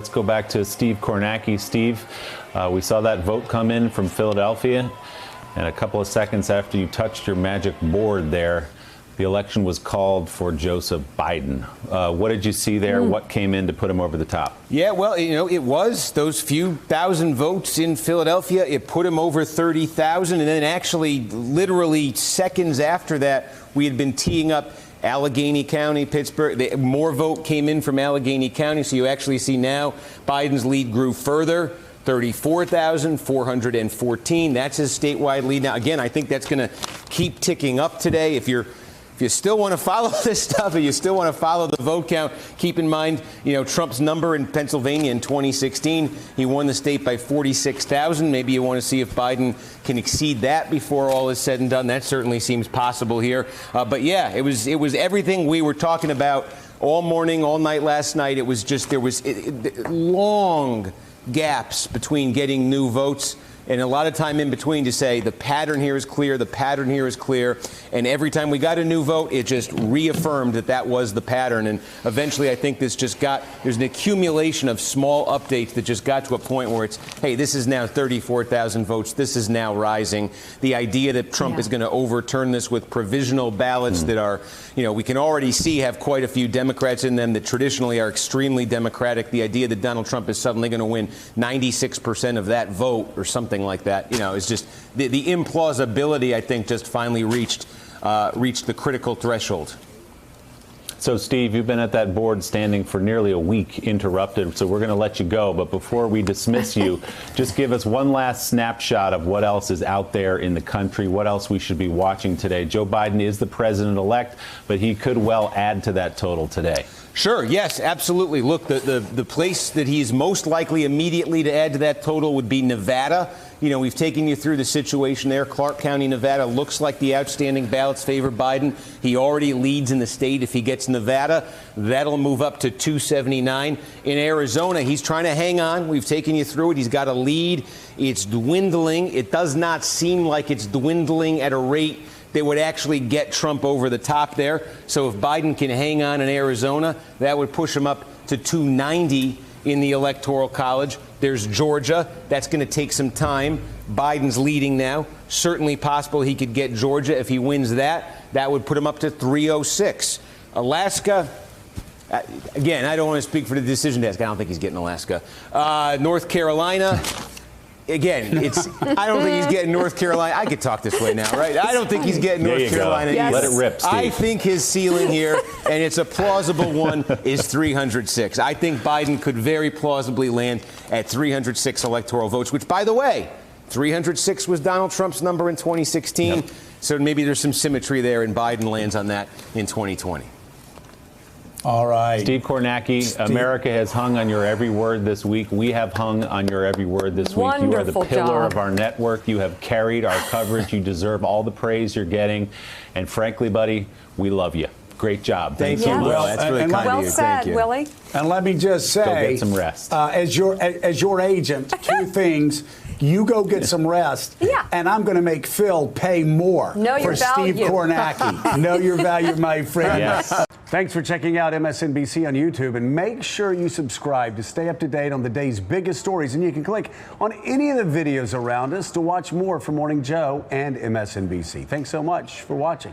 Let's go back to Steve Kornacki. Steve, we saw that vote come in from Philadelphia, and a couple of seconds after you touched your magic board there, the election was called for Joseph Biden. What did you see there? What came in to put him over the top? Yeah, well, it was those few thousand votes in Philadelphia. It put him over 30,000. And then actually, literally seconds after that, we had been teeing up Allegheny County, Pittsburgh. More vote came in from Allegheny County. So you actually see now Biden's lead grew further. 34,414. That's his statewide lead. Now, again, I think that's going to keep ticking up today. If you still want to follow this stuff, if you still want to follow the vote count, keep in mind, Trump's number in Pennsylvania in 2016, he won the state by 46,000. Maybe you want to see if Biden can exceed that before all is said and done. That certainly seems possible here. But yeah, it was everything we were talking about all morning, all night last night. It was just, there was long gaps between getting new votes and a lot of time in between to say the pattern here is clear, the pattern here is clear. And every time we got a new vote, it just reaffirmed that was the pattern. And eventually, I think there's an accumulation of small updates that just got to a point where it's, hey, this is now 34,000 votes. This is now rising. The idea that Trump is going to overturn this with provisional ballots that are, we can already see have quite a few Democrats in them that traditionally are extremely Democratic. The idea that Donald Trump is suddenly going to win 96% of that vote or something like that, is just the implausibility, I think, just finally reached the critical threshold. So, Steve, you've been at that board standing for nearly a week interrupted, so we're going to let you go. But before we dismiss you, just give us one last snapshot of what else is out there in the country, what else we should be watching today. Joe Biden is the president-elect, but he could well add to that total today. Sure. Yes, absolutely. Look, the place that he's most likely immediately to add to that total would be Nevada. We've taken you through the situation there. Clark County, Nevada looks like the outstanding ballots favor Biden. He already leads in the state. If he gets Nevada, that'll move up to 279. In Arizona, he's trying to hang on. We've taken you through it. He's got a lead. It's dwindling. It does not seem like it's dwindling at a rate that would actually get Trump over the top there. So if Biden can hang on in Arizona, that would push him up to 290 in the Electoral College. There's Georgia. That's going to take some time. Biden's leading now. Certainly possible he could get Georgia. If he wins that, that would put him up to 306. Alaska, again, I don't want to speak for the decision desk. I don't think he's getting Alaska. North Carolina. Again, I don't think he's getting North Carolina. I could talk this way now, right? I don't think he's getting North Carolina. Yes. Let it rip, Steve. I think his ceiling here, and it's a plausible one, is 306. I think Biden could very plausibly land at 306 electoral votes, which, by the way, 306 was Donald Trump's number in 2016. Yep. So maybe there's some symmetry there, and Biden lands on that in 2020. All right. Steve Kornacki, America has hung on your every word this week. We have hung on your every word this week. You are the pillar of our network. You have carried our coverage. You deserve all the praise you're getting. And frankly, buddy, we love you. Great job. Thanks so much. Well, that's really kind of you. Thank you. Willie. And let me just say, go get some rest. As your agent, two things. You go get some rest, and I'm going to make Phil pay more for Steve Kornacki. Know your value, my friend. Yes. Thanks for checking out MSNBC on YouTube, and make sure you subscribe to stay up to date on the day's biggest stories. And you can click on any of the videos around us to watch more from Morning Joe and MSNBC. Thanks so much for watching.